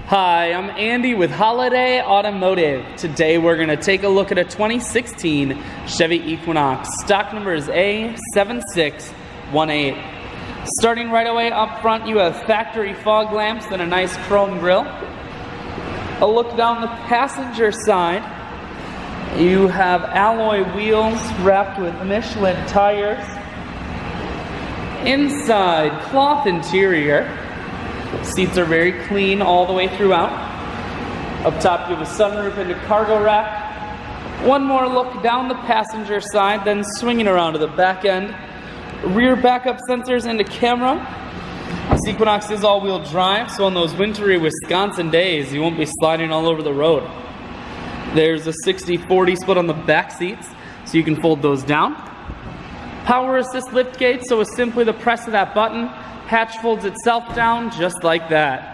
Hi, I'm Andy with Holiday Automotive. Today we're going to take a look at a 2016 Chevy Equinox. Stock number is A7618. Starting right away up front, you have factory fog lamps and a nice chrome grille. A look down the passenger side, you have alloy wheels wrapped with Michelin tires. Inside, cloth interior. Seats are very clean all the way throughout. Up top you have a sunroof and a cargo rack. One more look down the passenger side, then swinging around to the back end. Rear backup sensors and a camera. This Equinox is all-wheel drive, so on those wintry Wisconsin days you won't be sliding all over the road. There's a 60-40 split on the back seats, so you can fold those down. Power assist lift gate, so with simply the press of that button, hatch folds itself down just like that.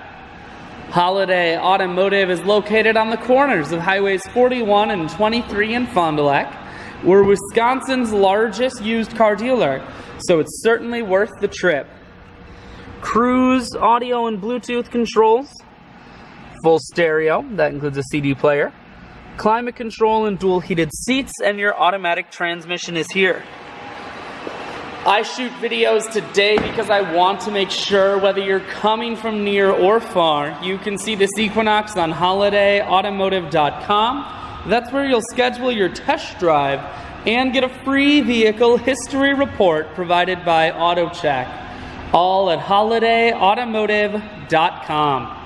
Holiday Automotive is located on the corners of Highways 41 and 23 in Fond du Lac. We're Wisconsin's largest used car dealer, so it's certainly worth the trip. Cruise, audio and Bluetooth controls, full stereo, that includes a CD player, climate control and dual heated seats, and your automatic transmission is here. I shoot videos today because I want to make sure whether you're coming from near or far, you can see this Equinox on holidayautomotive.com. That's where you'll schedule your test drive and get a free vehicle history report provided by AutoCheck. All at holidayautomotive.com.